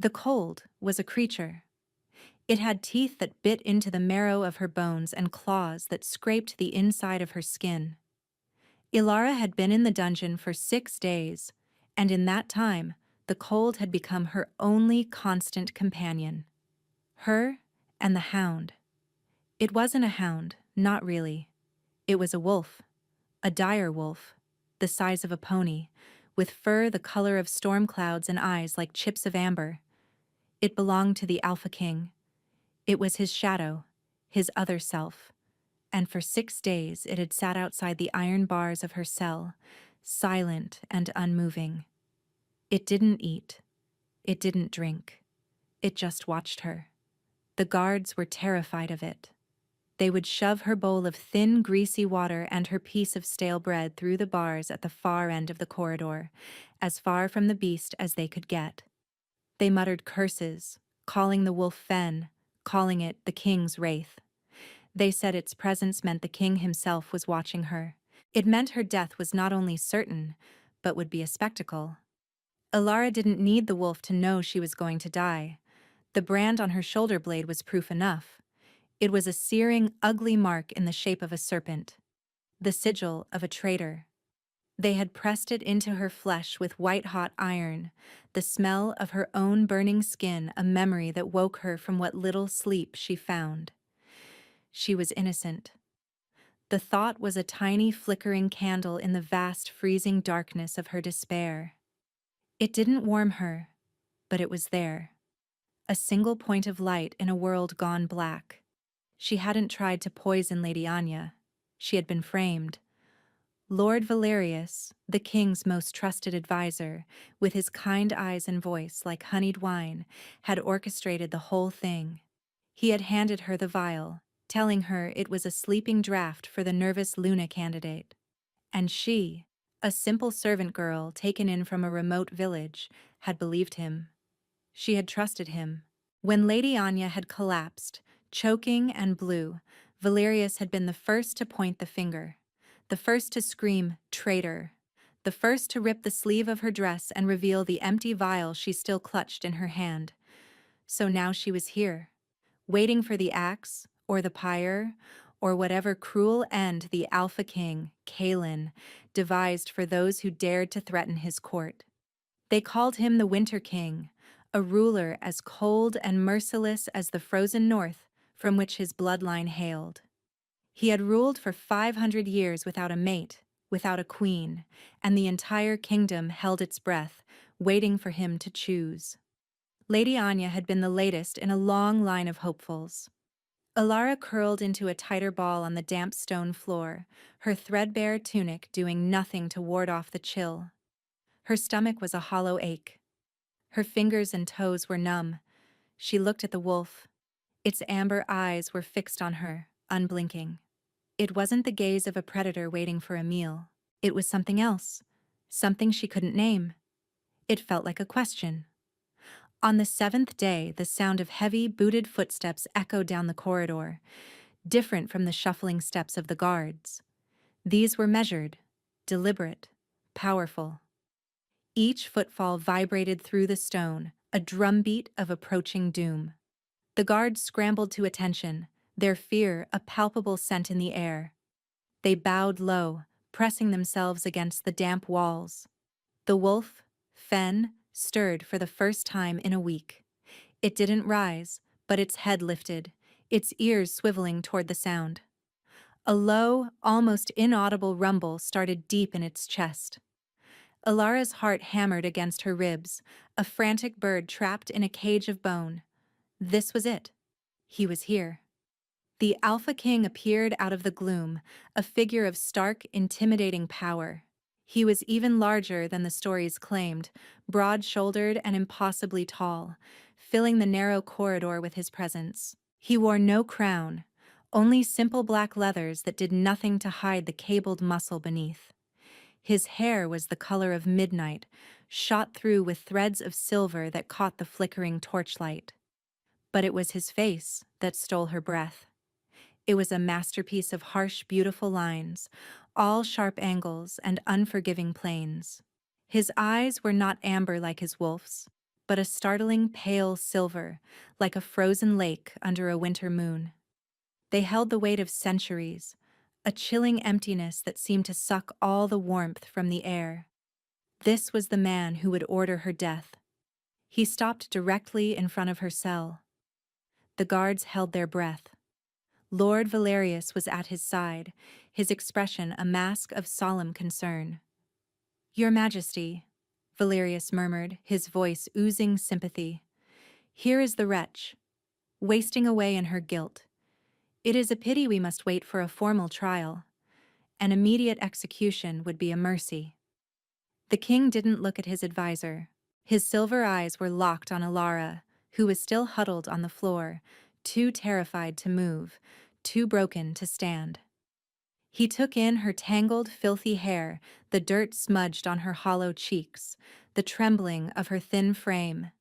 The cold was a creature. It had teeth that bit into the marrow of her bones and claws that scraped the inside of her skin. Ilara had been in the dungeon for 6 days, and in that time, the cold had become her only constant companion. Her and the hound. It wasn't a hound, not really. It was a wolf, a dire wolf, the size of a pony, with fur the color of storm clouds and eyes like chips of amber. It belonged to the Alpha King. It was his shadow, his other self. And for 6 days it had sat outside the iron bars of her cell, silent and unmoving. It didn't eat. It didn't drink. It just watched her. The guards were terrified of it. They would shove her bowl of thin, greasy water and her piece of stale bread through the bars at the far end of the corridor, as far from the beast as they could get. They muttered curses, calling the wolf Fen, calling it the king's wraith. They said its presence meant the king himself was watching her. It meant her death was not only certain, but would be a spectacle. Ilara didn't need the wolf to know she was going to die. The brand on her shoulder blade was proof enough. It was a searing, ugly mark in the shape of a serpent. The sigil of a traitor. They had pressed it into her flesh with white-hot iron, the smell of her own burning skin a memory that woke her from what little sleep she found. She was innocent. The thought was a tiny flickering candle in the vast freezing darkness of her despair. It didn't warm her, but it was there. A single point of light in a world gone black. She hadn't tried to poison Lady Anya. She had been framed. Lord Valerius, the king's most trusted advisor, with his kind eyes and voice like honeyed wine, had orchestrated the whole thing. He had handed her the vial, telling her it was a sleeping draught for the nervous Luna candidate. And she, a simple servant girl taken in from a remote village, had believed him. She had trusted him. When Lady Anya had collapsed, choking and blue, Valerius had been the first to point the finger, the first to scream, "Traitor," the first to rip the sleeve of her dress and reveal the empty vial she still clutched in her hand. So now she was here, waiting for the axe, or the pyre, or whatever cruel end the Alpha King, Kalin, devised for those who dared to threaten his court. They called him the Winter King, a ruler as cold and merciless as the frozen north from which his bloodline hailed. He had ruled for 500 years without a mate, without a queen, and the entire kingdom held its breath, waiting for him to choose. Lady Anya had been the latest in a long line of hopefuls. Ilara curled into a tighter ball on the damp stone floor, her threadbare tunic doing nothing to ward off the chill. Her stomach was a hollow ache. Her fingers and toes were numb. She looked at the wolf. Its amber eyes were fixed on her, unblinking. It wasn't the gaze of a predator waiting for a meal. It was something else, something she couldn't name. It felt like a question. On the 7th day, the sound of heavy, booted footsteps echoed down the corridor, different from the shuffling steps of the guards. These were measured, deliberate, powerful. Each footfall vibrated through the stone, a drumbeat of approaching doom. The guards scrambled to attention, their fear a palpable scent in the air. They bowed low, pressing themselves against the damp walls. The wolf, Fen, stirred for the first time in a week. It didn't rise, but its head lifted, its ears swiveling toward the sound. A low, almost inaudible rumble started deep in its chest. Ilara's heart hammered against her ribs, a frantic bird trapped in a cage of bone. This was it. He was here. The Alpha King appeared out of the gloom, a figure of stark, intimidating power. He was even larger than the stories claimed, broad-shouldered and impossibly tall, filling the narrow corridor with his presence. He wore no crown, only simple black leathers that did nothing to hide the cabled muscle beneath. His hair was the color of midnight, shot through with threads of silver that caught the flickering torchlight. But it was his face that stole her breath. It was a masterpiece of harsh, beautiful lines, all sharp angles and unforgiving planes. His eyes were not amber like his wolf's. but a startling pale silver, like a frozen lake under a winter moon. They held the weight of centuries, a chilling emptiness that seemed to suck all the warmth from the air. This was the man who would order her death. He stopped directly in front of her cell. The guards held their breath. Lord Valerius was at his side, his expression a mask of solemn concern. "Your Majesty," Valerius murmured, his voice oozing sympathy. "Here is the wretch, wasting away in her guilt. It is a pity we must wait for a formal trial. An immediate execution would be a mercy." The king didn't look at his advisor. His silver eyes were locked on Alara, who was still huddled on the floor, too terrified to move, too broken to stand. He took in her tangled, filthy hair, the dirt smudged on her hollow cheeks, the trembling of her thin frame.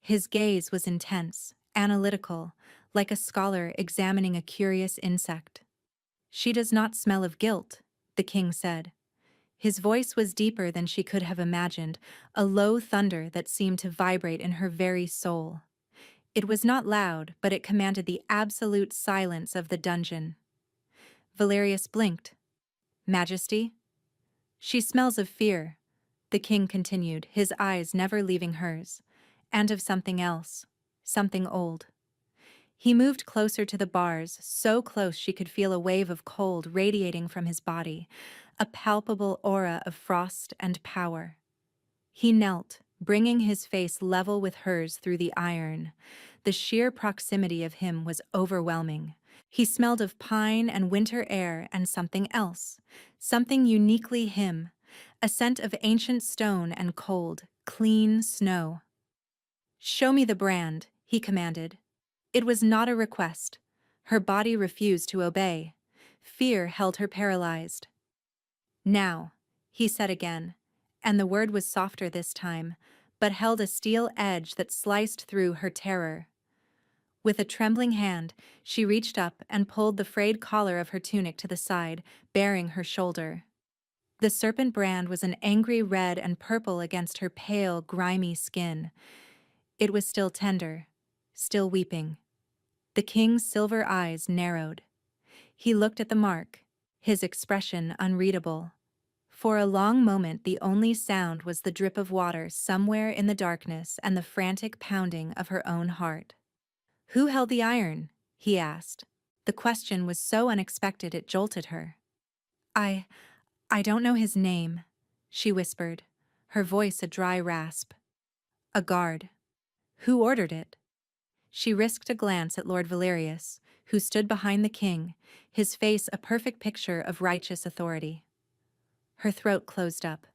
His gaze was intense, analytical, like a scholar examining a curious insect. "She does not smell of guilt," the king said. His voice was deeper than she could have imagined, a low thunder that seemed to vibrate in her very soul. It was not loud, but it commanded the absolute silence of the dungeon. Valerius blinked. "Majesty?" "She smells of fear," the king continued, his eyes never leaving hers, "and of something else, something old." He moved closer to the bars, so close she could feel a wave of cold radiating from his body, a palpable aura of frost and power. He knelt, bringing his face level with hers through the iron. The sheer proximity of him was overwhelming. He smelled of pine and winter air and something else, something uniquely him, a scent of ancient stone and cold, clean snow. "Show me the brand," he commanded. It was not a request. Her body refused to obey. Fear held her paralyzed. "Now," he said again, and the word was softer this time, but held a steel edge that sliced through her terror. With a trembling hand, she reached up and pulled the frayed collar of her tunic to the side, baring her shoulder. The serpent brand was an angry red and purple against her pale, grimy skin. It was still tender, still weeping. The king's silver eyes narrowed. He looked at the mark, his expression unreadable. For a long moment the only sound was the drip of water somewhere in the darkness and the frantic pounding of her own heart. "Who held the iron?" he asked. The question was so unexpected it jolted her. I don't know his name," she whispered, her voice a dry rasp. "A guard." "Who ordered it?" She risked a glance at Lord Valerius, who stood behind the king, his face a perfect picture of righteous authority. Her throat closed up.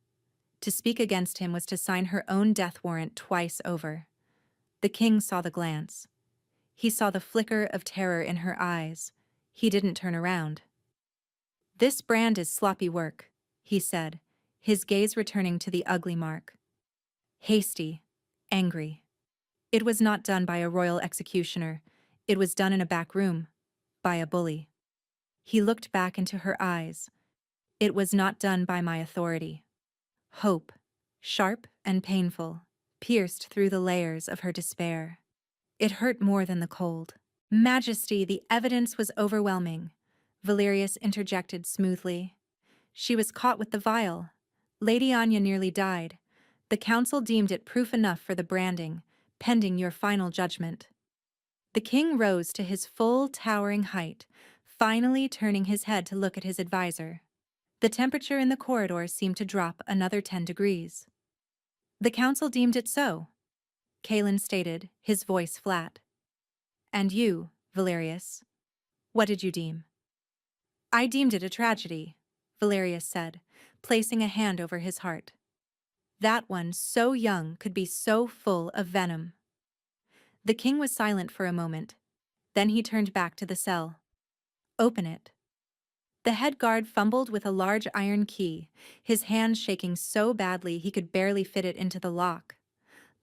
To speak against him was to sign her own death warrant twice over. The king saw the glance. He saw the flicker of terror in her eyes. He didn't turn around. "This brand is sloppy work," he said, his gaze returning to the ugly mark. "Hasty, angry. It was not done by a royal executioner. It was done in a back room, by a bully." He looked back into her eyes. "It was not done by my authority." Hope, sharp and painful, pierced through the layers of her despair. It hurt more than the cold. "Majesty, the evidence was overwhelming," Valerius interjected smoothly. "She was caught with the vial. Lady Anya nearly died. The council deemed it proof enough for the branding, pending your final judgment." The king rose to his full, towering height, finally turning his head to look at his advisor. The temperature in the corridor seemed to drop another 10 degrees. "The council deemed it so," Kalen stated, his voice flat. "And you, Valerius, what did you deem?" "I deemed it a tragedy," Valerius said, placing a hand over his heart. That one, so young, could be so full of venom. The king was silent for a moment. Then he turned back to the cell. "Open it." The head guard fumbled with a large iron key, his hand shaking so badly he could barely fit it into the lock.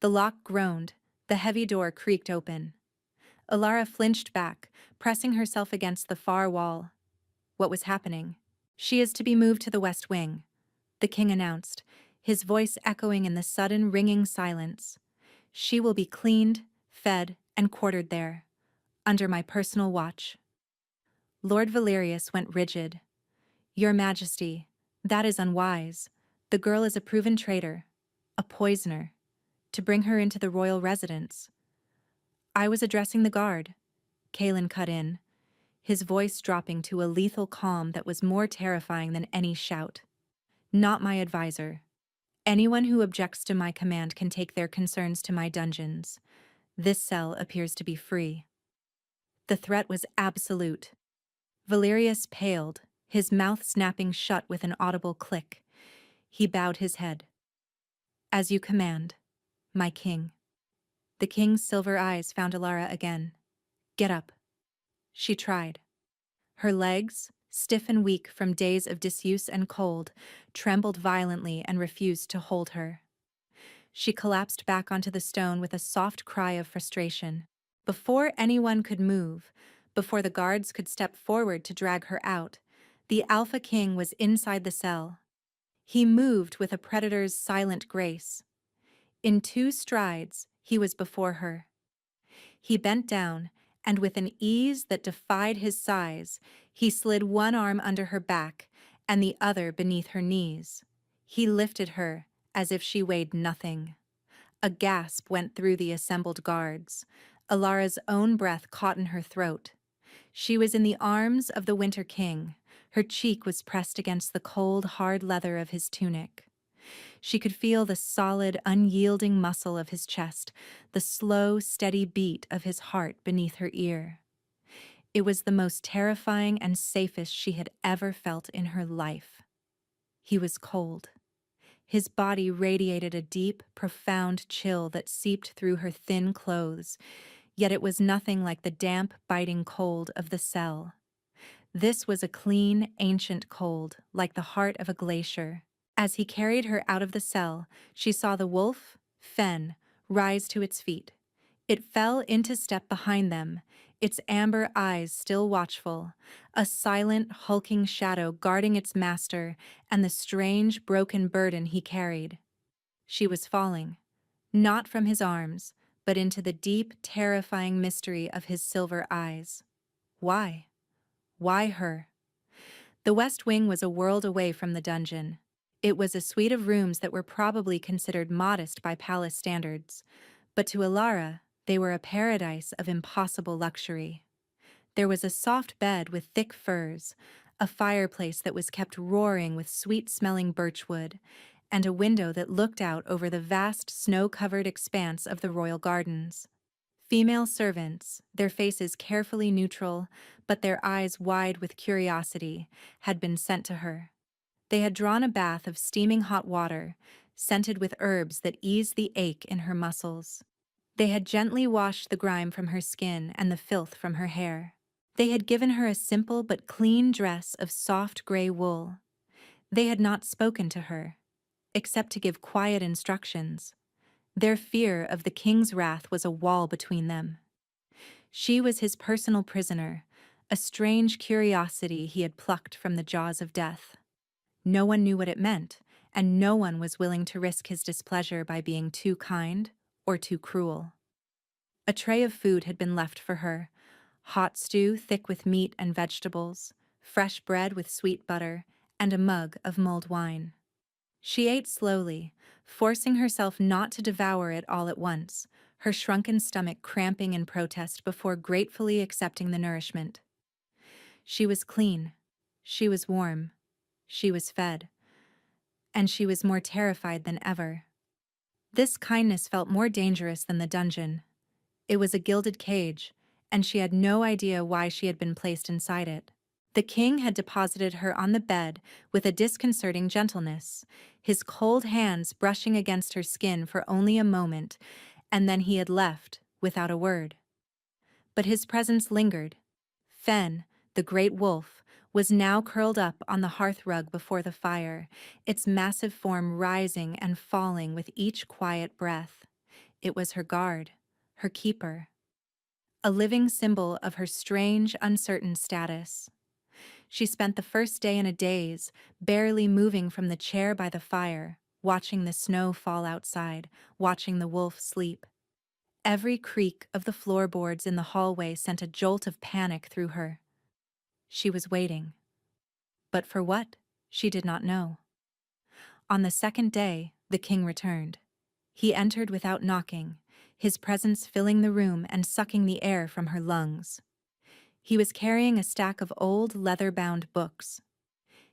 The lock groaned, the heavy door creaked open. Alara flinched back, pressing herself against the far wall. What was happening? "She is to be moved to the west wing," the king announced, his voice echoing in the sudden ringing silence. She will be cleaned, fed, and quartered there, under my personal watch." Lord Valerius went rigid. "Your Majesty, that is unwise. The girl is a proven traitor, a poisoner. To bring her into the royal residence." "I was addressing the guard," Kalen cut in, his voice dropping to a lethal calm that was more terrifying than any shout. "Not my advisor. Anyone who objects to my command can take their concerns to my dungeons. This cell appears to be free." The threat was absolute. Valerius paled, his mouth snapping shut with an audible click. He bowed his head. "As you command, my king." The king's silver eyes found Alara again. "Get up." She tried. Her legs, stiff and weak from days of disuse and cold, trembled violently and refused to hold her. She collapsed back onto the stone with a soft cry of frustration. Before anyone could move, before the guards could step forward to drag her out, the Alpha King was inside the cell. He moved with a predator's silent grace. In 2 strides, he was before her. He bent down, and with an ease that defied his size, he slid one arm under her back and the other beneath her knees. He lifted her as if she weighed nothing. A gasp went through the assembled guards. Alara's own breath caught in her throat. She was in the arms of the Winter King. Her cheek was pressed against the cold, hard leather of his tunic. She could feel the solid, unyielding muscle of his chest, the slow, steady beat of his heart beneath her ear. It was the most terrifying and safest she had ever felt in her life. He was cold. His body radiated a deep, profound chill that seeped through her thin clothes, yet it was nothing like the damp, biting cold of the cell. This was a clean, ancient cold, like the heart of a glacier. As he carried her out of the cell, she saw the wolf, Fen, rise to its feet. It fell into step behind them, its amber eyes still watchful, a silent, hulking shadow guarding its master and the strange, broken burden he carried. She was falling, not from his arms, but into the deep, terrifying mystery of his silver eyes. Why? Why her? The West Wing was a world away from the dungeon. It was a suite of rooms that were probably considered modest by palace standards, but to Alara, they were a paradise of impossible luxury. There was a soft bed with thick furs, a fireplace that was kept roaring with sweet-smelling birchwood, and a window that looked out over the vast snow-covered expanse of the royal gardens. Female servants, their faces carefully neutral, but their eyes wide with curiosity, had been sent to her. They had drawn a bath of steaming hot water, scented with herbs that eased the ache in her muscles. They had gently washed the grime from her skin and the filth from her hair. They had given her a simple but clean dress of soft gray wool. They had not spoken to her, except to give quiet instructions. Their fear of the king's wrath was a wall between them. She was his personal prisoner, a strange curiosity he had plucked from the jaws of death. No one knew what it meant, and no one was willing to risk his displeasure by being too kind or too cruel. A tray of food had been left for her, hot stew thick with meat and vegetables, fresh bread with sweet butter, and a mug of mulled wine. She ate slowly, forcing herself not to devour it all at once, her shrunken stomach cramping in protest before gratefully accepting the nourishment. She was clean, she was warm, she was fed, and she was more terrified than ever. This kindness felt more dangerous than the dungeon. It was a gilded cage, and she had no idea why she had been placed inside it. The king had deposited her on the bed with a disconcerting gentleness, his cold hands brushing against her skin for only a moment, and then he had left without a word. But his presence lingered. Fen, the great wolf, was now curled up on the hearthrug before the fire, its massive form rising and falling with each quiet breath. It was her guard, her keeper, a living symbol of her strange, uncertain status. She spent the first day in a daze, barely moving from the chair by the fire, watching the snow fall outside, watching the wolf sleep. Every creak of the floorboards in the hallway sent a jolt of panic through her. She was waiting. But for what? She did not know. On the second day, the king returned. He entered without knocking, his presence filling the room and sucking the air from her lungs. He was carrying a stack of old leather-bound books.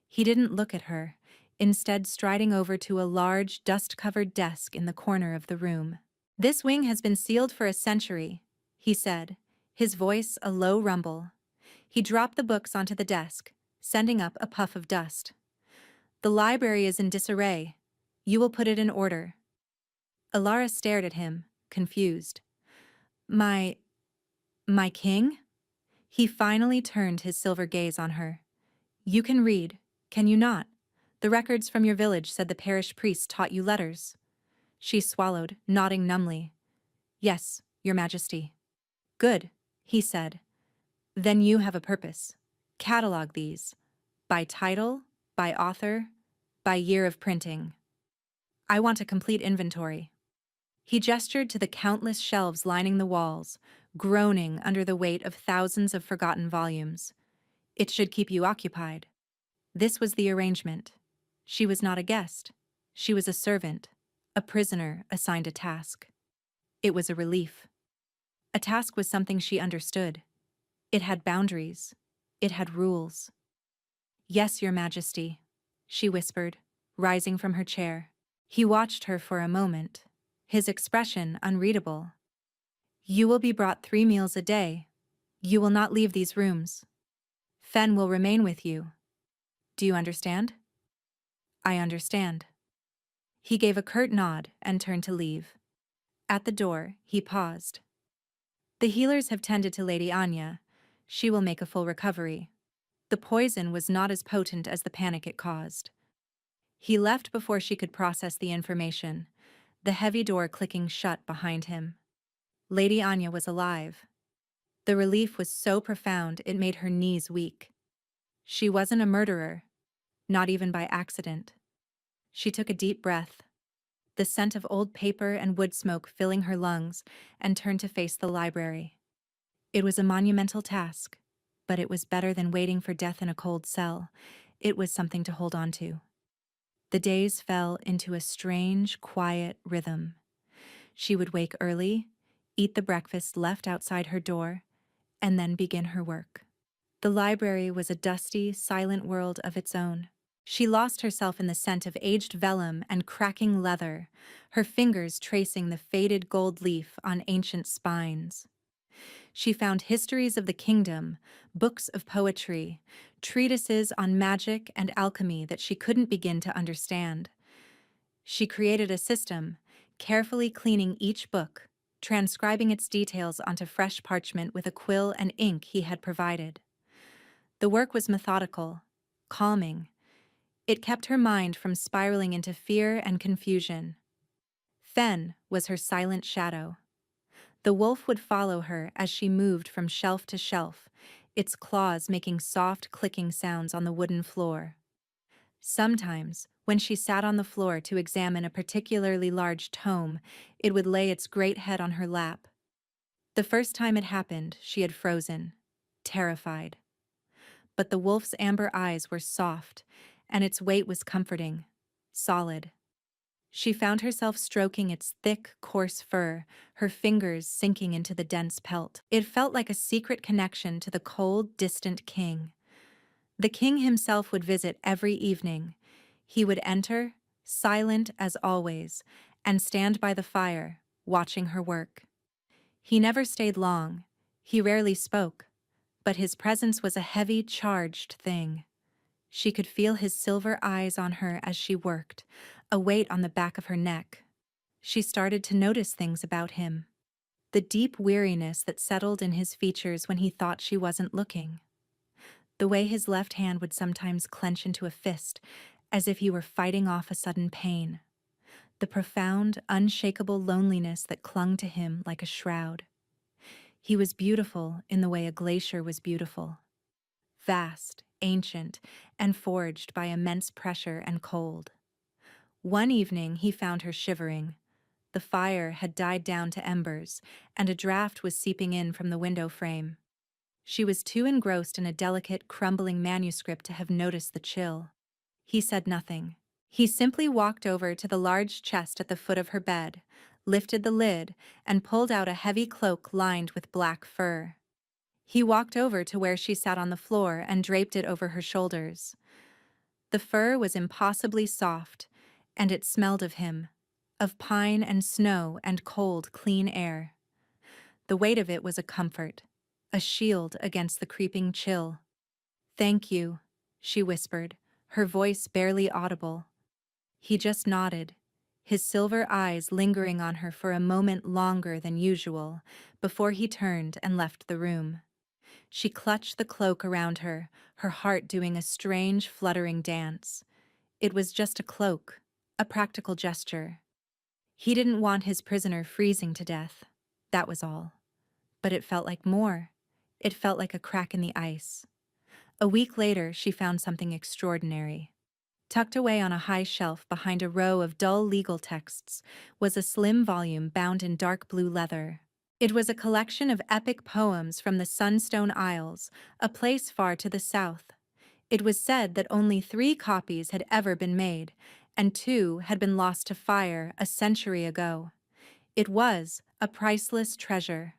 He didn't look at her, instead striding over to a large, dust-covered desk in the corner of the room. "This wing has been sealed for a century," he said, his voice a low rumble. He dropped the books onto the desk, sending up a puff of dust. "The library is in disarray. You will put it in order." Ilara stared at him, confused. My king?" He finally turned his silver gaze on her. "You can read, can you not? The records from your village said the parish priest taught you letters." She swallowed, nodding numbly. "Yes, your majesty." "Good," he said. "Then you have a purpose. Catalog these. By title, by author, by year of printing. I want a complete inventory." He gestured to the countless shelves lining the walls, groaning under the weight of thousands of forgotten volumes. "It should keep you occupied." This was the arrangement. She was not a guest. She was a servant, a prisoner assigned a task. It was a relief. A task was something she understood. It had boundaries. It had rules. "Yes, your majesty," she whispered, rising from her chair. He watched her for a moment, his expression unreadable. "You will be brought 3 meals a day. You will not leave these rooms. Fen will remain with you. Do you understand?" "I understand." He gave a curt nod and turned to leave. At the door, he paused. "The healers have tended to Lady Anya. She will make a full recovery." The poison was not as potent as the panic it caused. He left before she could process the information, the heavy door clicking shut behind him. Lady Anya was alive. The relief was so profound it made her knees weak. She wasn't a murderer, not even by accident. She took a deep breath, the scent of old paper and wood smoke filling her lungs, and turned to face the library. It was a monumental task, but it was better than waiting for death in a cold cell. It was something to hold on to. The days fell into a strange, quiet rhythm. She would wake early, eat the breakfast left outside her door, and then begin her work. The library was a dusty, silent world of its own. She lost herself in the scent of aged vellum and cracking leather, her fingers tracing the faded gold leaf on ancient spines. She found histories of the kingdom, books of poetry, treatises on magic and alchemy that she couldn't begin to understand. She created a system, carefully cleaning each book, transcribing its details onto fresh parchment with a quill and ink he had provided. The work was methodical, calming. It kept her mind from spiraling into fear and confusion. Fen was her silent shadow. The wolf would follow her as she moved from shelf to shelf, its claws making soft clicking sounds on the wooden floor. Sometimes, when she sat on the floor to examine a particularly large tome, it would lay its great head on her lap. The first time it happened, she had frozen, terrified. But the wolf's amber eyes were soft, and its weight was comforting, solid. She found herself stroking its thick, coarse fur, her fingers sinking into the dense pelt. It felt like a secret connection to the cold, distant king. The king himself would visit every evening. He would enter, silent as always, and stand by the fire, watching her work. He never stayed long. He rarely spoke, but his presence was a heavy, charged thing. She could feel his silver eyes on her as she worked, a weight on the back of her neck. She started to notice things about him. The deep weariness that settled in his features when he thought she wasn't looking. The way his left hand would sometimes clench into a fist, as if he were fighting off a sudden pain. The profound, unshakable loneliness that clung to him like a shroud. He was beautiful in the way a glacier was beautiful. Vast, ancient, and forged by immense pressure and cold. One evening he found her shivering, The fire had died down to embers, and a draft was seeping in from the window frame. She was too engrossed in a delicate, crumbling manuscript to have noticed the chill. He said nothing. He simply walked over to the large chest at the foot of her bed, lifted the lid, and pulled out a heavy cloak lined with black fur. He walked over to where she sat on the floor and draped it over her shoulders. The fur was impossibly soft, and it smelled of him, of pine and snow and cold, clean air. The weight of it was a comfort, a shield against the creeping chill. "Thank you," she whispered, her voice barely audible. He just nodded, his silver eyes lingering on her for a moment longer than usual, before he turned and left the room. She clutched the cloak around her, her heart doing a strange, fluttering dance. It was just a cloak, a practical gesture. He didn't want his prisoner freezing to death. That was all. But it felt like more. It felt like a crack in the ice. A week later, she found something extraordinary. Tucked away on a high shelf behind a row of dull legal texts was a slim volume bound in dark blue leather. It was a collection of epic poems from the Sunstone Isles, a place far to the south. It was said that only 3 copies had ever been made, and 2 had been lost to fire a century ago. It was a priceless treasure.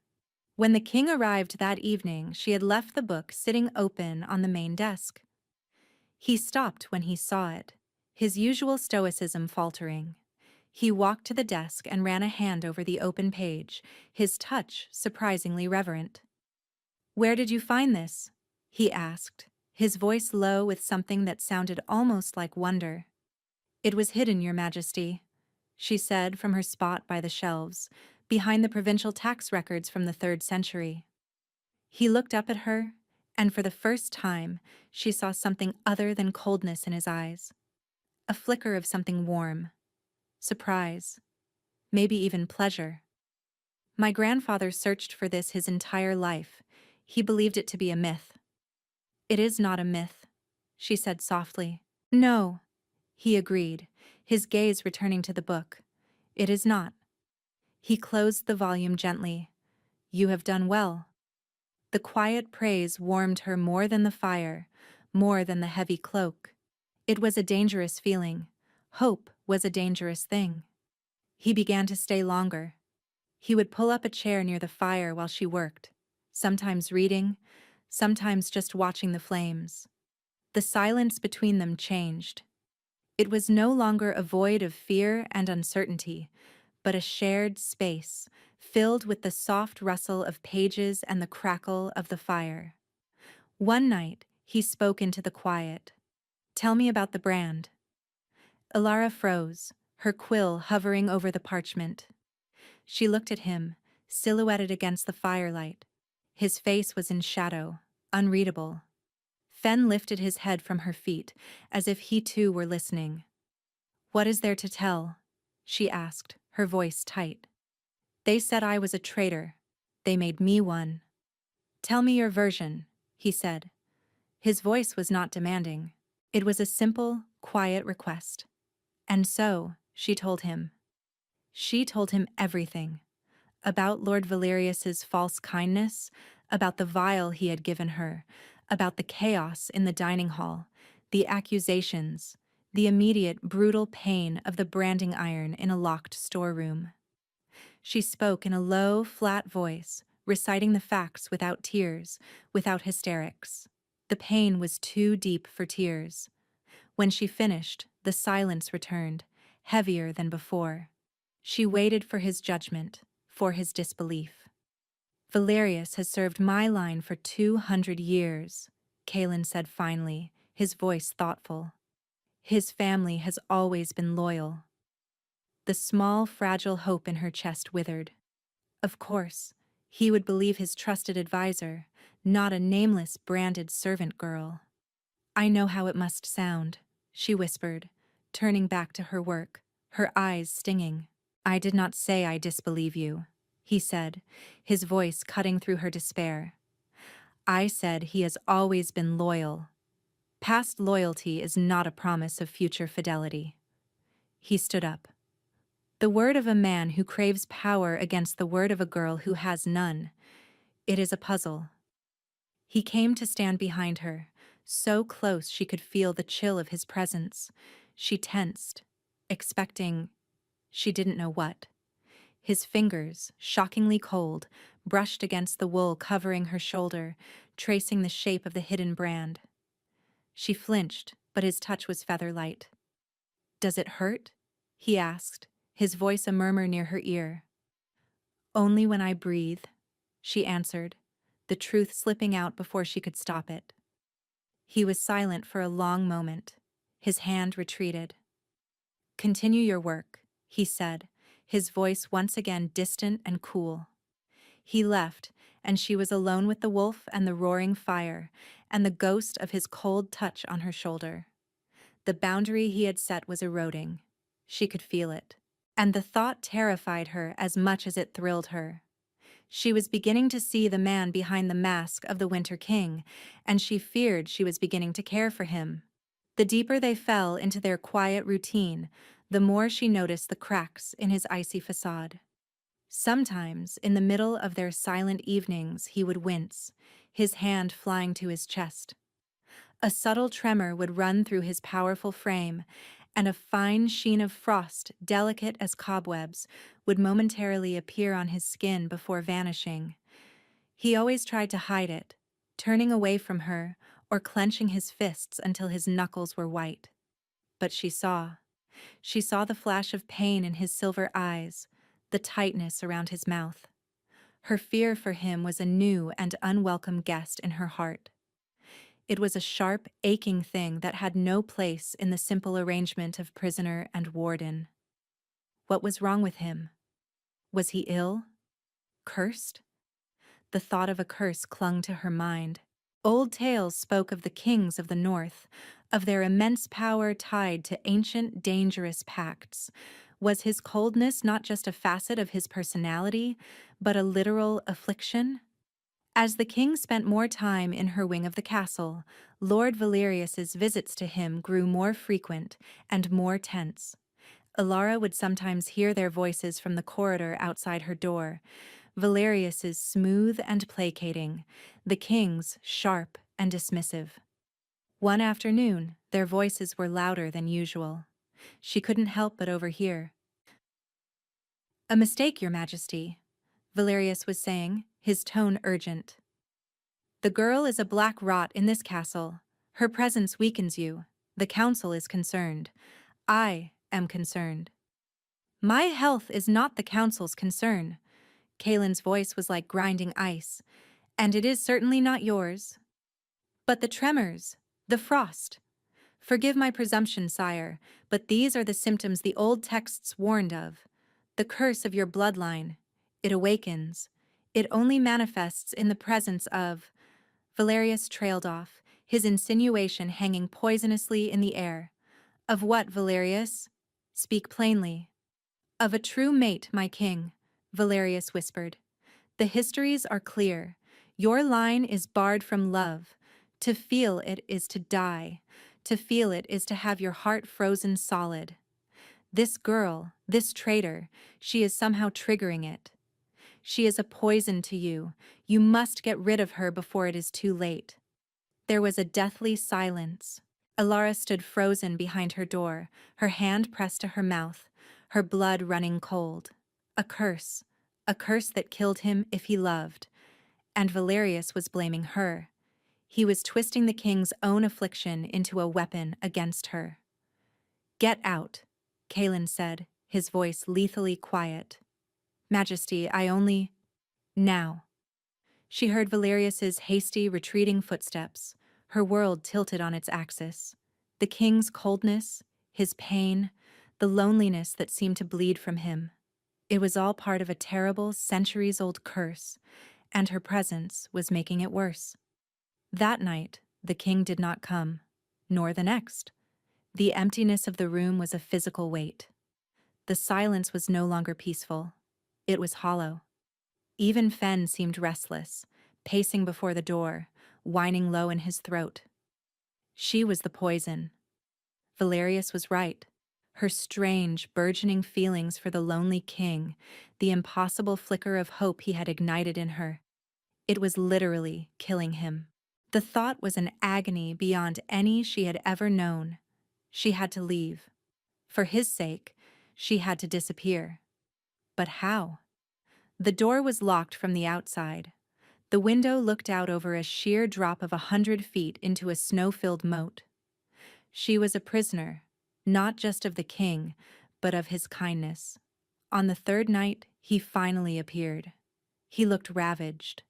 When the king arrived that evening, she had left the book sitting open on the main desk. He stopped when he saw it, his usual stoicism faltering. He walked to the desk and ran a hand over the open page, his touch surprisingly reverent. "Where did you find this?" he asked, his voice low with something that sounded almost like wonder. "It was hidden, Your Majesty," she said from her spot by the shelves, behind the provincial tax records from the 3rd century. He looked up at her, and for the first time, she saw something other than coldness in his eyes. A flicker of something warm. Surprise. Maybe even pleasure. "My grandfather searched for this his entire life. He believed it to be a myth." "It is not a myth," she said softly. "No," he agreed, his gaze returning to the book. "It is not." He closed the volume gently. "You have done well." The quiet praise warmed her more than the fire, more than the heavy cloak. It was a dangerous feeling. Hope was a dangerous thing. He began to stay longer. He would pull up a chair near the fire while she worked, sometimes reading, sometimes just watching the flames. The silence between them changed. It was no longer a void of fear and uncertainty, but a shared space, filled with the soft rustle of pages and the crackle of the fire. One night, he spoke into the quiet. "Tell me about the brand." Ilara froze, her quill hovering over the parchment. She looked at him, silhouetted against the firelight. His face was in shadow, unreadable. Fen lifted his head from her feet, as if he too were listening. "What is there to tell?" she asked, her voice tight. "They said I was a traitor. They made me one." "Tell me your version," he said. His voice was not demanding. It was a simple, quiet request. And so, she told him. She told him everything. About Lord Valerius's false kindness, about the vial he had given her, about the chaos in the dining hall, the accusations, the immediate brutal pain of the branding iron in a locked storeroom. She spoke in a low, flat voice, reciting the facts without tears, without hysterics. The pain was too deep for tears. When she finished, the silence returned, heavier than before. She waited for his judgment, for his disbelief. "Valerius has served my line for 200 years, Kaelin said finally, his voice thoughtful. His family has always been loyal. The small, fragile hope in her chest withered. Of course, he would believe his trusted advisor, not a nameless, branded servant girl. "I know how it must sound," she whispered, turning back to her work, her eyes stinging. "I did not say I disbelieve you," he said, his voice cutting through her despair. "I said he has always been loyal. Past loyalty is not a promise of future fidelity." He stood up. The word of a man who craves power against the word of a girl who has none. It is a puzzle. He came to stand behind her, so close she could feel the chill of his presence. She tensed, expecting she didn't know what. His fingers, shockingly cold, brushed against the wool covering her shoulder, tracing the shape of the hidden brand. She flinched, but his touch was feather-light. "Does it hurt?" he asked, his voice a murmur near her ear. "Only when I breathe," she answered, the truth slipping out before she could stop it. He was silent for a long moment. His hand retreated. "Continue your work," he said, his voice once again distant and cool. He left, and she was alone with the wolf and the roaring fire, and the ghost of his cold touch on her shoulder. The boundary he had set was eroding. She could feel it. And the thought terrified her as much as it thrilled her. She was beginning to see the man behind the mask of the Winter King, and she feared she was beginning to care for him. The deeper they fell into their quiet routine, the more she noticed the cracks in his icy facade. Sometimes, in the middle of their silent evenings, he would wince, his hand flying to his chest. A subtle tremor would run through his powerful frame, and a fine sheen of frost, delicate as cobwebs, would momentarily appear on his skin before vanishing. He always tried to hide it, turning away from her or clenching his fists until his knuckles were white. But she saw. She saw the flash of pain in his silver eyes, the tightness around his mouth. Her fear for him was a new and unwelcome guest in her heart. It was a sharp, aching thing that had no place in the simple arrangement of prisoner and warden. What was wrong with him? Was he ill? Cursed? The thought of a curse clung to her mind. Old tales spoke of the kings of the north, of their immense power tied to ancient, dangerous pacts. Was his coldness not just a facet of his personality, but a literal affliction? As the king spent more time in her wing of the castle, Lord Valerius's visits to him grew more frequent and more tense. Ilara would sometimes hear their voices from the corridor outside her door, Valerius's smooth and placating, the king's sharp and dismissive. One afternoon, their voices were louder than usual. She couldn't help but overhear. "A mistake, Your Majesty," Valerius was saying, his tone urgent. "The girl is a black rot in this castle. Her presence weakens you. The council is concerned. I am concerned." "My health is not the council's concern." Kaelin's voice was like grinding ice. "And it is certainly not yours. But the tremors, the frost. Forgive my presumption, sire, but these are the symptoms the old texts warned of. The curse of your bloodline. It awakens. It only manifests in the presence of—" Valerius trailed off, his insinuation hanging poisonously in the air. "Of what, Valerius? Speak plainly." "Of a true mate, my king," Valerius whispered. "The histories are clear. Your line is barred from love. To feel it is to die. To feel it is to have your heart frozen solid. This girl, this traitor, she is somehow triggering it. She is a poison to you. You must get rid of her before it is too late." There was a deathly silence. Ilara stood frozen behind her door, her hand pressed to her mouth, her blood running cold. A curse that killed him if he loved. And Valerius was blaming her. He was twisting the king's own affliction into a weapon against her. "Get out," Kaelin said, his voice lethally quiet. "Majesty, I only—" "Now." She heard Valerius's hasty, retreating footsteps, her world tilted on its axis. The king's coldness, his pain, the loneliness that seemed to bleed from him. It was all part of a terrible, centuries-old curse, and her presence was making it worse. That night, the king did not come, nor the next. The emptiness of the room was a physical weight. The silence was no longer peaceful. It was hollow. Even Fen seemed restless, pacing before the door, whining low in his throat. She was the poison. Valerius was right. her strange, burgeoning feelings for the lonely king, the impossible flicker of hope he had ignited in her. It was literally killing him. The thought was an agony beyond any she had ever known. She had to leave. For his sake, she had to disappear. But how? The door was locked from the outside. The window looked out over a sheer drop of 100 feet into a snow-filled moat. She was a prisoner, not just of the king, but of his kindness. On the third night, he finally appeared. He looked ravaged.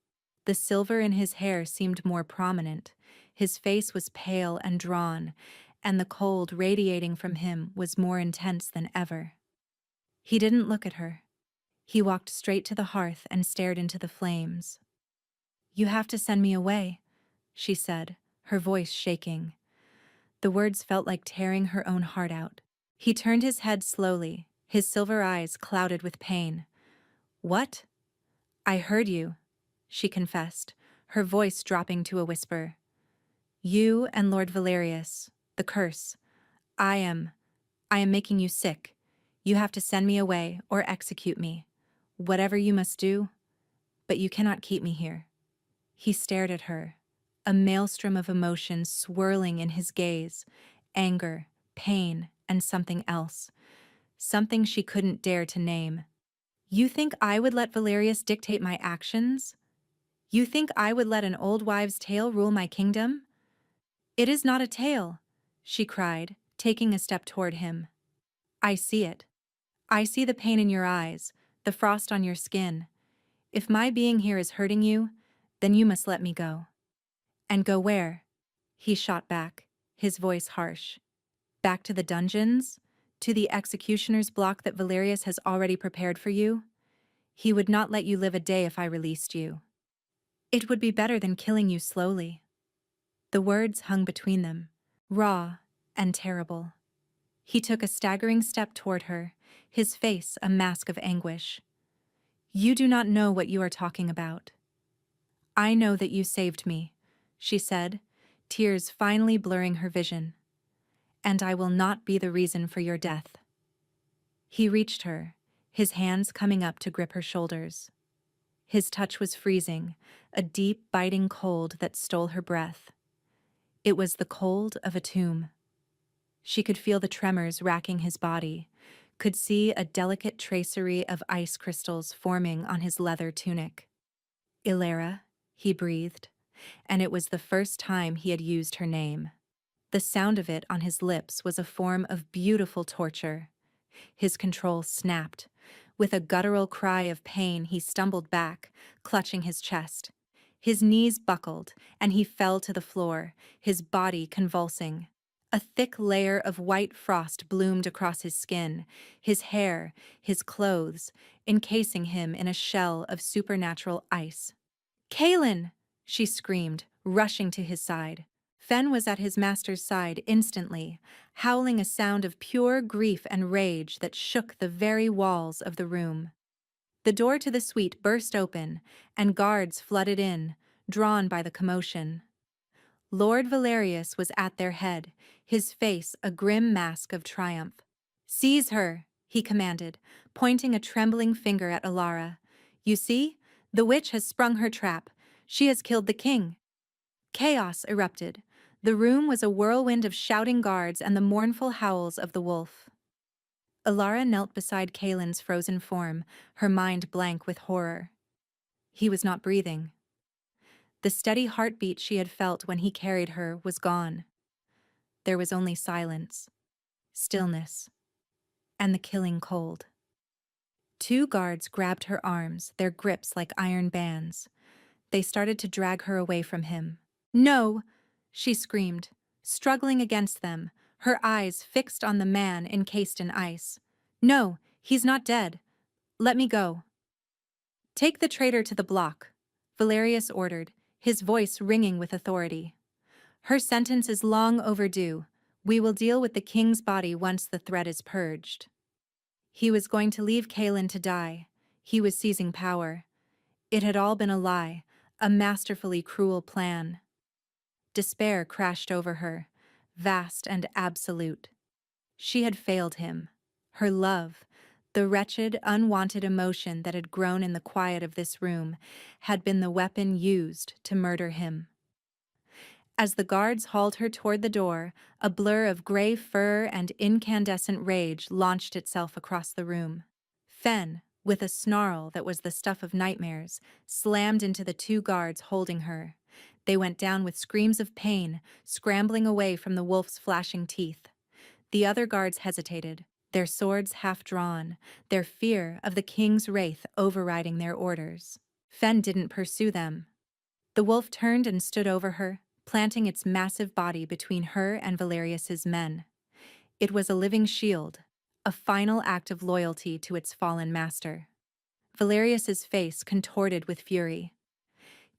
The silver in his hair seemed more prominent, his face was pale and drawn, and the cold radiating from him was more intense than ever. He didn't look at her. He walked straight to the hearth and stared into the flames. "You have to send me away," she said, her voice shaking. The words felt like tearing her own heart out. He turned his head slowly, his silver eyes clouded with pain. "What?" "I heard you," she confessed, her voice dropping to a whisper. "You and Lord Valerius, the curse. I am making you sick. You have to send me away or execute me. Whatever you must do, but you cannot keep me here." He stared at her, a maelstrom of emotions swirling in his gaze, anger, pain, and something else, something she couldn't dare to name. "You think I would let Valerius dictate my actions? You think I would let an old wives' tale rule my kingdom?" "It is not a tale," she cried, taking a step toward him. "I see it. I see the pain in your eyes, the frost on your skin. If my being here is hurting you, then you must let me go." "And go where?" He shot back, his voice harsh. "Back to the dungeons? To the executioner's block that Valerius has already prepared for you? He would not let you live a day if I released you. It would be better than killing you slowly." The words hung between them, raw and terrible. He took a staggering step toward her, his face a mask of anguish. "You do not know what you are talking about." "I know that you saved me," she said, tears finally blurring her vision. "And I will not be the reason for your death." He reached her, his hands coming up to grip her shoulders. His touch was freezing, a deep, biting cold that stole her breath. It was the cold of a tomb. She could feel the tremors racking his body, could see a delicate tracery of ice crystals forming on his leather tunic. "Ilara," he breathed, and it was the first time he had used her name. The sound of it on his lips was a form of beautiful torture. His control snapped. With a guttural cry of pain, he stumbled back, clutching his chest. His knees buckled, and he fell to the floor, his body convulsing. A thick layer of white frost bloomed across his skin, his hair, his clothes, encasing him in a shell of supernatural ice. "Kaelin!" she screamed, rushing to his side. Fen was at his master's side instantly, howling a sound of pure grief and rage that shook the very walls of the room. The door to the suite burst open, and guards flooded in, drawn by the commotion. Lord Valerius was at their head, his face a grim mask of triumph. "Seize her," he commanded, pointing a trembling finger at Ilara. "You see? The witch has sprung her trap. She has killed the king." Chaos erupted. The room was a whirlwind of shouting guards and the mournful howls of the wolf. Ilara knelt beside Kaelin's frozen form, her mind blank with horror. He was not breathing. The steady heartbeat she had felt when he carried her was gone. There was only silence, stillness, and the killing cold. Two guards grabbed her arms, their grips like iron bands. They started to drag her away from him. "No!" she screamed, struggling against them, her eyes fixed on the man encased in ice. "No, he's not dead. Let me go." "Take the traitor to the block," Valerius ordered, his voice ringing with authority. "Her sentence is long overdue. We will deal with the king's body once the threat is purged." He was going to leave Kaelin to die. He was seizing power. It had all been a lie, a masterfully cruel plan. Despair crashed over her, vast and absolute. She had failed him. Her love, the wretched, unwanted emotion that had grown in the quiet of this room, had been the weapon used to murder him. As the guards hauled her toward the door, a blur of gray fur and incandescent rage launched itself across the room. Fen, with a snarl that was the stuff of nightmares, slammed into the two guards holding her. They went down with screams of pain, scrambling away from the wolf's flashing teeth. The other guards hesitated, their swords half drawn, their fear of the king's wraith overriding their orders. Fen didn't pursue them. The wolf turned and stood over her, planting its massive body between her and Valerius's men. It was a living shield, a final act of loyalty to its fallen master. Valerius's face contorted with fury.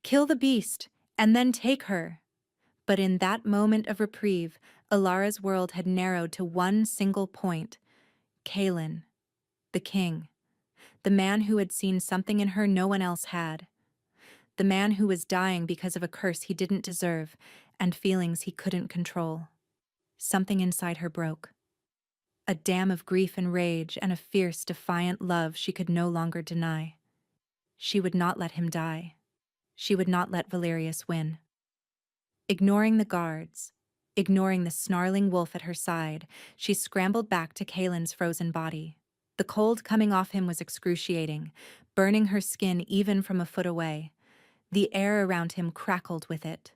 Kill the beast, and then take her. But in that moment of reprieve, Ilara's world had narrowed to one single point. Kaelin, the king. The man who had seen something in her no one else had. The man who was dying because of a curse he didn't deserve and feelings he couldn't control. Something inside her broke. A dam of grief and rage and a fierce, defiant love she could no longer deny. She would not let him die. She would not let Valerius win. Ignoring the guards, ignoring the snarling wolf at her side, she scrambled back to Kaelin's frozen body. The cold coming off him was excruciating, burning her skin even from a foot away. The air around him crackled with it.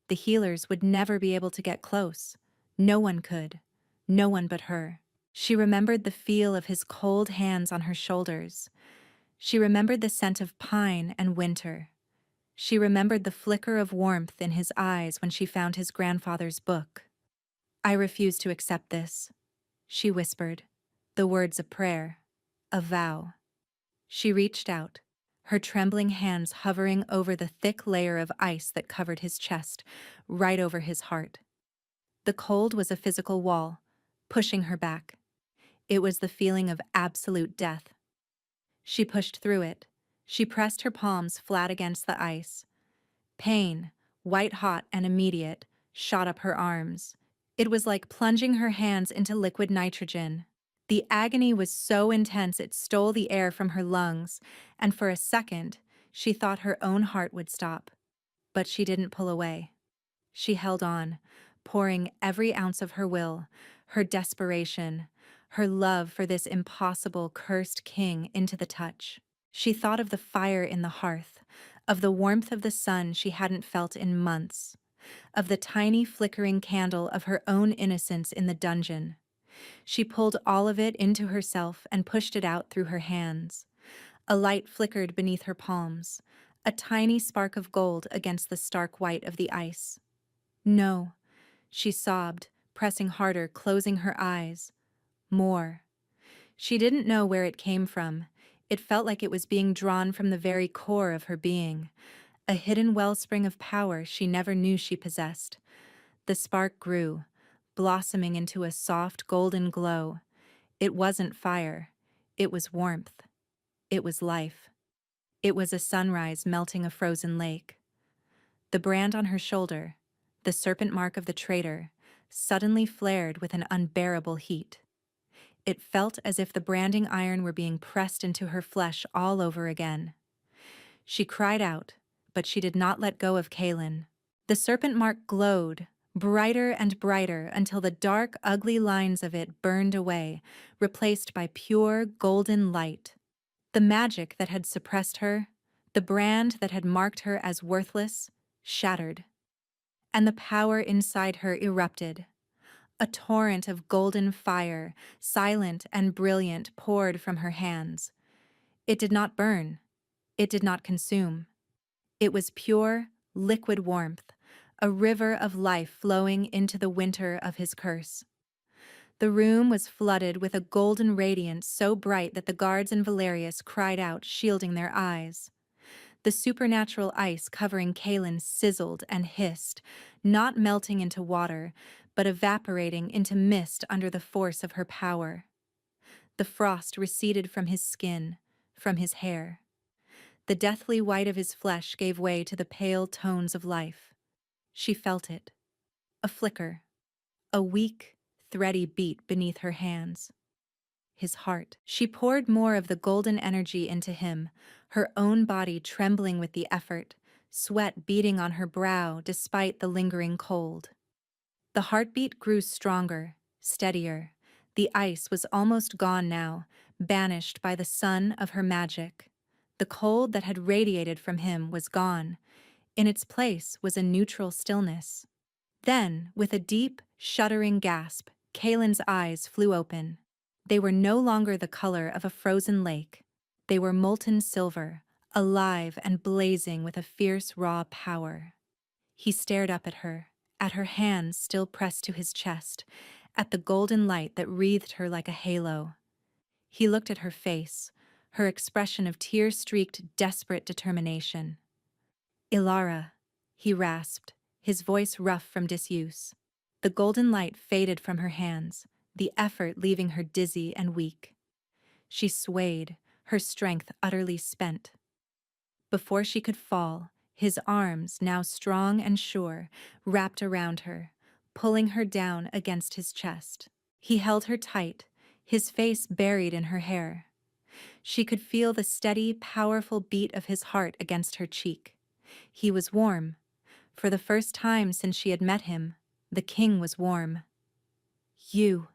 The healers would never be able to get close. No one could. No one but her. She remembered the feel of his cold hands on her shoulders. She remembered the scent of pine and winter. She remembered the flicker of warmth in his eyes when she found his grandfather's book. I refuse to accept this, she whispered. The words a prayer, a vow. She reached out, her trembling hands hovering over the thick layer of ice that covered his chest, right over his heart. The cold was a physical wall, pushing her back. It was the feeling of absolute death. She pushed through it. She pressed her palms flat against the ice. Pain, white-hot and immediate, shot up her arms. It was like plunging her hands into liquid nitrogen. The agony was so intense it stole the air from her lungs, and for a second, she thought her own heart would stop. But she didn't pull away. She held on, pouring every ounce of her will, her desperation, her love for this impossible, cursed king into the touch. She thought of the fire in the hearth, of the warmth of the sun she hadn't felt in months, of the tiny flickering candle of her own innocence in the dungeon. She pulled all of it into herself and pushed it out through her hands. A light flickered beneath her palms, a tiny spark of gold against the stark white of the ice. No, she sobbed, pressing harder, closing her eyes. More. She didn't know where it came from. It felt like it was being drawn from the very core of her being, a hidden wellspring of power she never knew she possessed. The spark grew, blossoming into a soft golden glow. It wasn't fire. It was warmth. It was life. It was a sunrise melting a frozen lake. The brand on her shoulder, the serpent mark of the traitor, suddenly flared with an unbearable heat. It felt as if the branding iron were being pressed into her flesh all over again. She cried out, but she did not let go of Kaelin. The serpent mark glowed, brighter and brighter until the dark, ugly lines of it burned away, replaced by pure, golden light. The magic that had suppressed her, the brand that had marked her as worthless, shattered. And the power inside her erupted. A torrent of golden fire, silent and brilliant, poured from her hands. It did not burn. It did not consume. It was pure, liquid warmth, a river of life flowing into the winter of his curse. The room was flooded with a golden radiance so bright that the guards and Valerius cried out, shielding their eyes. The supernatural ice covering Kaelin sizzled and hissed, not melting into water, but evaporating into mist under the force of her power. The frost receded from his skin, from his hair. The deathly white of his flesh gave way to the pale tones of life. She felt it. A flicker. A weak, thready beat beneath her hands. His heart. She poured more of the golden energy into him, her own body trembling with the effort, sweat beading on her brow despite the lingering cold. The heartbeat grew stronger, steadier. The ice was almost gone now, banished by the sun of her magic. The cold that had radiated from him was gone. In its place was a neutral stillness. Then, with a deep, shuddering gasp, Kaelin's eyes flew open. They were no longer the color of a frozen lake. They were molten silver, alive and blazing with a fierce, raw power. He stared up at her hands still pressed to his chest, at the golden light that wreathed her like a halo. He looked at her face, her expression of tear-streaked, desperate determination. "Ilara," he rasped, his voice rough from disuse. The golden light faded from her hands, the effort leaving her dizzy and weak. She swayed, her strength utterly spent. Before she could fall, his arms, now strong and sure, wrapped around her, pulling her down against his chest. He held her tight, his face buried in her hair. She could feel the steady, powerful beat of his heart against her cheek. He was warm. For the first time since she had met him, the king was warm. "You,"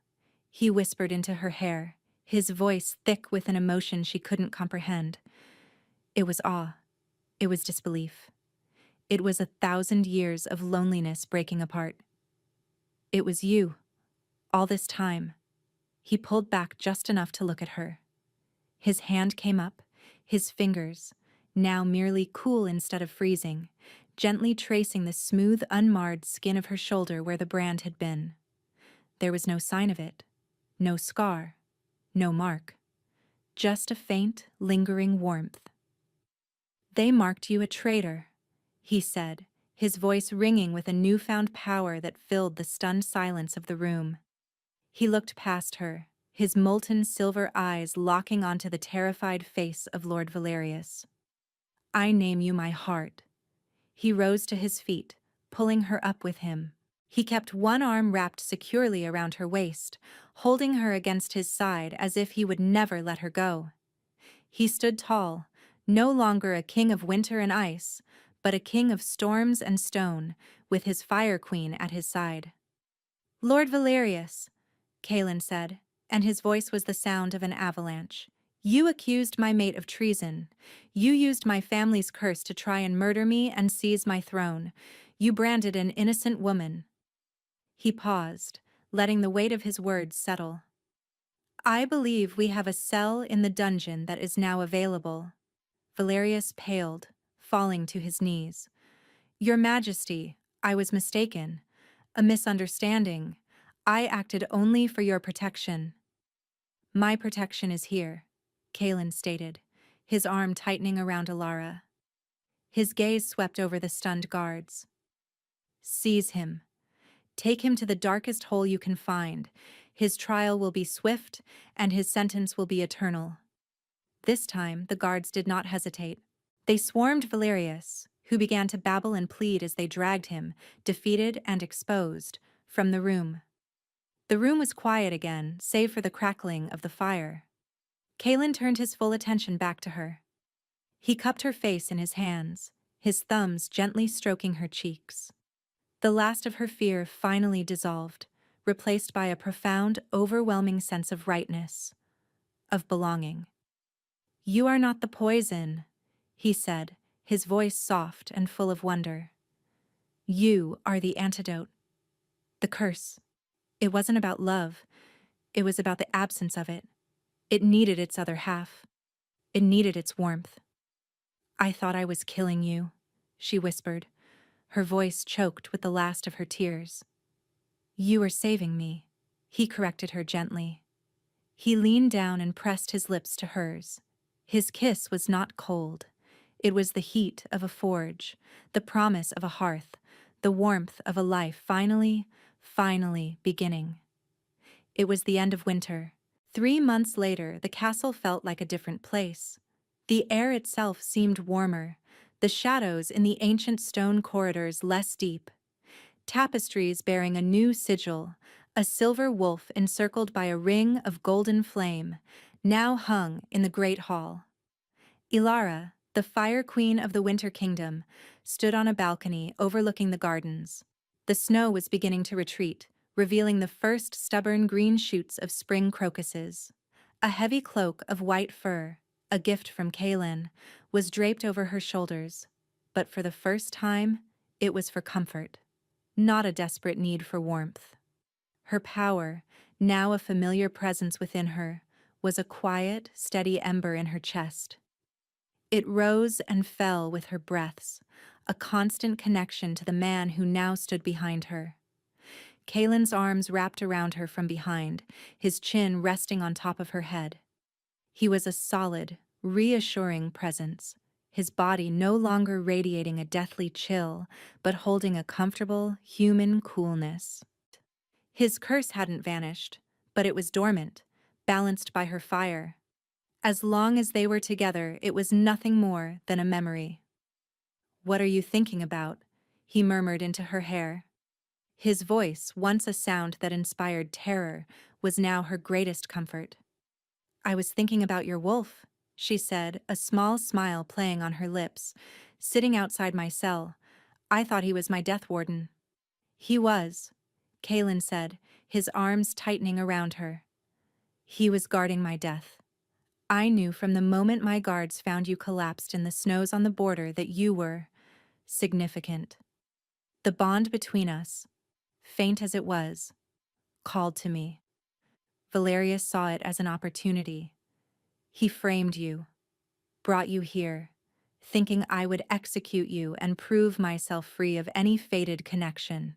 he whispered into her hair, his voice thick with an emotion she couldn't comprehend. It was awe. It was disbelief. It was 1,000 years of loneliness breaking apart. "It was you. All this time." He pulled back just enough to look at her. His hand came up, his fingers, now merely cool instead of freezing, gently tracing the smooth, unmarred skin of her shoulder where the brand had been. There was no sign of it, no scar, no mark, just a faint, lingering warmth. "They marked you a traitor," he said, his voice ringing with a newfound power that filled the stunned silence of the room. He looked past her, his molten silver eyes locking onto the terrified face of Lord Valerius. "I name you my heart." He rose to his feet, pulling her up with him. He kept one arm wrapped securely around her waist, holding her against his side as if he would never let her go. He stood tall, no longer a king of winter and ice, but a king of storms and stone, with his fire queen at his side. "Lord Valerius," Kaelin said, and his voice was the sound of an avalanche. "You accused my mate of treason. You used my family's curse to try and murder me and seize my throne. You branded an innocent woman." He paused, letting the weight of his words settle. "I believe we have a cell in the dungeon that is now available." Valerius paled, falling to his knees. "Your Majesty, I was mistaken. A misunderstanding. I acted only for your protection." "My protection is here," Kaelin stated, his arm tightening around Ilara. His gaze swept over the stunned guards. "Seize him. Take him to the darkest hole you can find. His trial will be swift, and his sentence will be eternal." This time, the guards did not hesitate. They swarmed Valerius, who began to babble and plead as they dragged him, defeated and exposed, from the room. The room was quiet again, save for the crackling of the fire. Kaelin turned his full attention back to her. He cupped her face in his hands, his thumbs gently stroking her cheeks. The last of her fear finally dissolved, replaced by a profound, overwhelming sense of rightness, of belonging. "You are not the poison," he said, his voice soft and full of wonder. "You are the antidote. The curse. It wasn't about love. It was about the absence of it. It needed its other half. It needed its warmth." "I thought I was killing you," she whispered, her voice choked with the last of her tears. "You were saving me," he corrected her gently. He leaned down and pressed his lips to hers. His kiss was not cold. It was the heat of a forge, the promise of a hearth, the warmth of a life finally beginning. It was the end of winter. 3 months later, the castle felt like a different place. The air itself seemed warmer, the shadows in the ancient stone corridors less deep. Tapestries bearing a new sigil, A silver wolf encircled by a ring of golden flame, now hung in the great hall. Ilara, the Fire Queen of the Winter Kingdom, stood on a balcony overlooking the gardens. The snow was beginning to retreat, revealing the first stubborn green shoots of spring crocuses. A heavy cloak of white fur, a gift from Kaelin, was draped over her shoulders, but for the first time, it was for comfort, not a desperate need for warmth. Her power, now a familiar presence within her, was a quiet, steady ember in her chest. It rose and fell with her breaths, a constant connection to the man who now stood behind her. Kaelin's arms wrapped around her from behind, his chin resting on top of her head. He was a solid, reassuring presence, his body no longer radiating a deathly chill, but holding a comfortable, human coolness. His curse hadn't vanished, but it was dormant, balanced by her fire. As long as they were together, it was nothing more than a memory. "What are you thinking about?" he murmured into her hair. His voice, once a sound that inspired terror, was now her greatest comfort. "I was thinking about your wolf," she said, a small smile playing on her lips. "Sitting outside my cell. I thought he was my death warden." "He was," Kaelin said, his arms tightening around her. "He was guarding my death. I knew from the moment my guards found you collapsed in the snows on the border that you were significant. The bond between us, faint as it was, called to me. Valerius saw it as an opportunity. He framed you, brought you here, thinking I would execute you and prove myself free of any fated connection."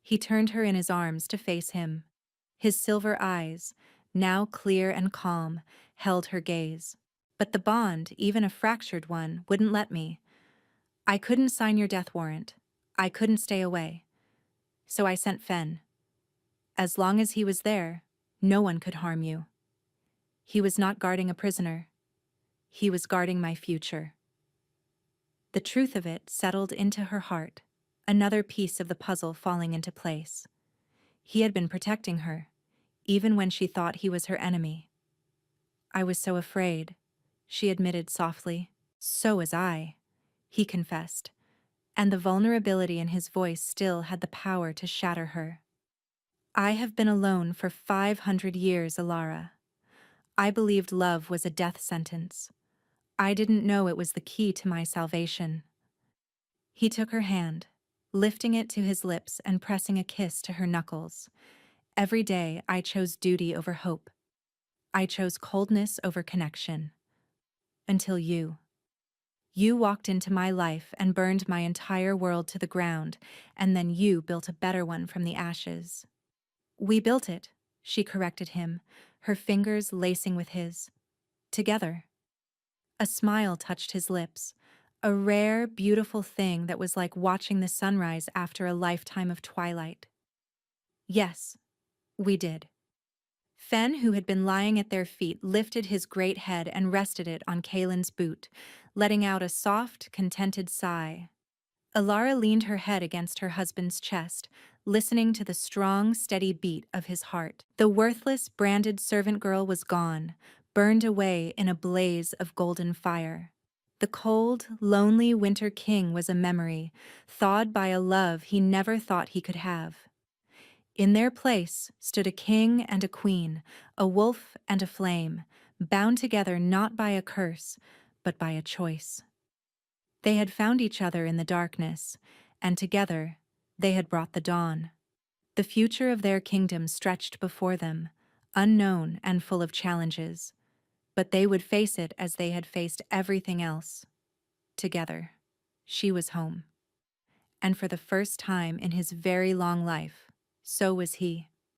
He turned her in his arms to face him. His silver eyes, now clear and calm, held her gaze. "But the bond, even a fractured one, wouldn't let me. I couldn't sign your death warrant. I couldn't stay away. So I sent Fen. As long as he was there, no one could harm you. He was not guarding a prisoner. He was guarding my future." The truth of it settled into her heart, another piece of the puzzle falling into place. He had been protecting her, even when she thought he was her enemy. "I was so afraid," she admitted softly. "So was I," he confessed, and the vulnerability in his voice still had the power to shatter her. "I have been alone for 500 years, Alara. I believed love was a death sentence. I didn't know it was the key to my salvation." He took her hand, lifting it to his lips and pressing a kiss to her knuckles. "Every day I chose duty over hope. I chose coldness over connection. Until you. You walked into my life and burned my entire world to the ground, and then you built a better one from the ashes." "We built it," she corrected him, her fingers lacing with his. "Together." A smile touched his lips, a rare, beautiful thing that was like watching the sunrise after a lifetime of twilight. "Yes, we did." Fen, who had been lying at their feet, lifted his great head and rested it on Kaelin's boot, letting out a soft, contented sigh. Alara leaned her head against her husband's chest, listening to the strong, steady beat of his heart. The worthless, branded servant girl was gone, burned away in a blaze of golden fire. The cold, lonely Winter King was a memory, thawed by a love he never thought he could have. In their place stood a king and a queen, a wolf and a flame, bound together not by a curse, but by a choice. They had found each other in the darkness, and together they had brought the dawn. The future of their kingdom stretched before them, unknown and full of challenges, but they would face it as they had faced everything else. Together. She was home. And for the first time in his very long life, so was he.